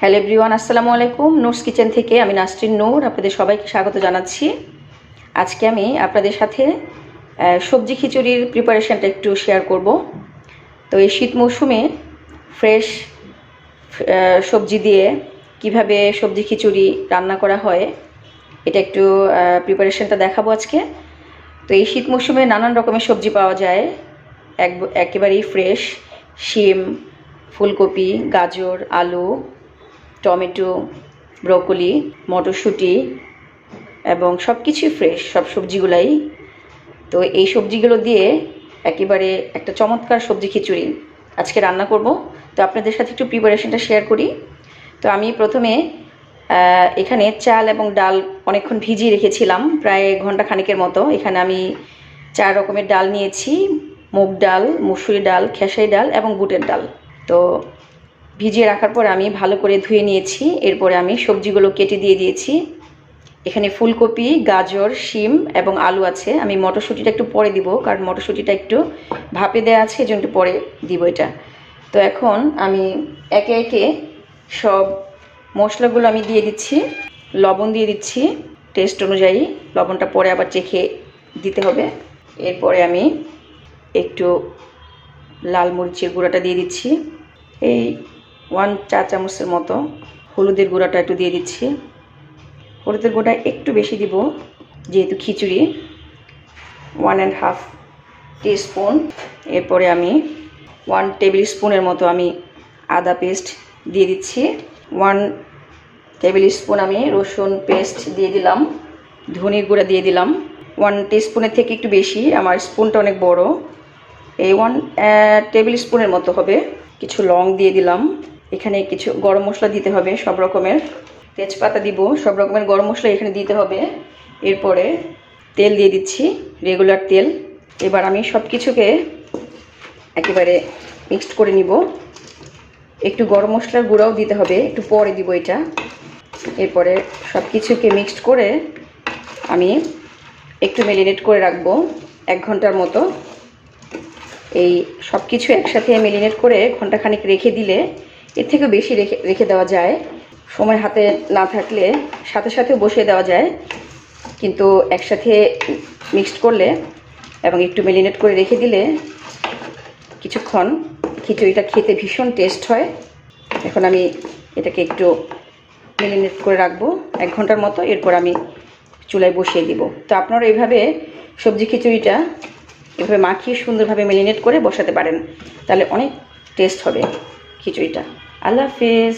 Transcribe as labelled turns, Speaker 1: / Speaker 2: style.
Speaker 1: Hello everyone, আসসালামু আলাইকুম। Noors kitchen থেকে আমি নাসরিন নূর আপনাদের সবাইকে স্বাগত জানাচ্ছি। আজকে আমি আপনাদের সাথে সবজি খিচুড়ির প্রিপারেশনটা একটু শেয়ার করব। তো এই শীত মৌসুমে ফ্রেশ সবজি দিয়ে কিভাবে সবজি খিচুড়ি রান্না করা হয় এটা একটু প্রিপারেশনটা দেখাবো আজকে। তো এই শীত মৌসুমে নানান রকমের সবজি পাওয়া যায়, একেবারেই ফ্রেশ। শিম, ফুলকপি, গাজর, আলু, টমেটো, ব্রকলি, মটরশুঁটি এবং সব কিছুই ফ্রেশ, সব সবজিগুলাই। তো এই সবজিগুলো দিয়ে একেবারে একটা চমৎকার সবজি খিচুড়ি আজকে রান্না করব। তো আপনাদের সাথে একটু প্রিপারেশনটা শেয়ার করি। তো আমি প্রথমে এখানে চাল এবং ডাল অনেকক্ষণ ভিজিয়ে রেখেছিলাম, প্রায় ঘন্টা খানেকের মতো। এখানে আমি 4 রকমের ডাল নিয়েছি: মুগ ডাল, মুসুরি ডাল, খেসারি ডাল এবং বুটের ডাল। তো ভিজিয়ে রাখার পর আমি ভালো করে ধুয়ে নিয়েছি। এরপরে আমি সবজিগুলো কেটে দিয়ে দিয়েছি। এখানে ফুলকপি, গাজর, শিম এবং আলু আছে। আমি মটরশুঁটিটা একটু পরে দিব, কারণ মটরশুঁটিটা একটু ভাপে দেওয়া আছে, এজন্য একটু পরে দিব এটা। তো এখন আমি একে একে সব মশলাগুলো আমি দিয়ে দিচ্ছি। লবণ দিয়ে দিচ্ছি টেস্ট অনুযায়ী, লবণটা পরে আবার চেখে দিতে হবে। এরপরে আমি একটু লাল মরিচের গুঁড়াটা দিয়ে দিচ্ছি, এই 1 চা চামচের মতো। হলুদের গুঁড়াটা একটু দিয়ে দিচ্ছি, হলুদের গুঁড়া একটু বেশি দিব যেহেতু খিচুড়ি, 1.5 টিস্পুন। এরপরে আমি 1 টেবিল স্পুনের মতো আমি আদা পেস্ট দিয়ে দিচ্ছি। 1 টেবিল স্পুন আমি রসুন পেস্ট দিয়ে দিলাম। ধনের গুঁড়া দিয়ে দিলাম 1 টিস্পুনের থেকে একটু বেশি, আমার স্পুনটা অনেক বড়, এই 1 টেবিল স্পুনের মতো হবে। কিছু লং দিয়ে দিলাম। এখানে কিছু গরম মশলা দিতে হবে সব রকমের, তেজপাতা দিব, সব রকমের গরম মশলা এখানে দিতে হবে। এরপরে তেল দিয়ে দিচ্ছি, রেগুলার তেল। এবার আমি সব কিছুকে একেবারে মিক্সড করে নিব। একটু গরম মশলার গুঁড়াও দিতে হবে, একটু পরে দিব এটা। এরপরে সব কিছুকে মিক্সড করে আমি একটু ম্যারিনেট করে রাখবো 1 ঘন্টার মতো। এই সব কিছু একসাথে ম্যারিনেট করে ঘন্টাখানেক রেখে দিলে, এর থেকেও বেশি রেখে দেওয়া যায়। সময় হাতে না থাকলে সাথে সাথেও বসিয়ে দেওয়া যায়, কিন্তু একসাথে মিক্সড করলে এবং একটু ম্যারিনেট করে রেখে দিলে কিছুক্ষণ খিচুড়িটা খেতে ভীষণ টেস্ট হয়। এখন আমি এটাকে একটু ম্যারিনেট করে রাখবো 1 ঘন্টার মতো। এরপর আমি চুলায় বসিয়ে দিব। তো আপনারা এইভাবে সবজি খিচুড়িটা এভাবে মাখিয়ে সুন্দরভাবে ম্যারিনেট করে বসাতে পারেন, তাহলে অনেক টেস্ট হবে খিচুড়িটা। আল্লাহ হাফেজ।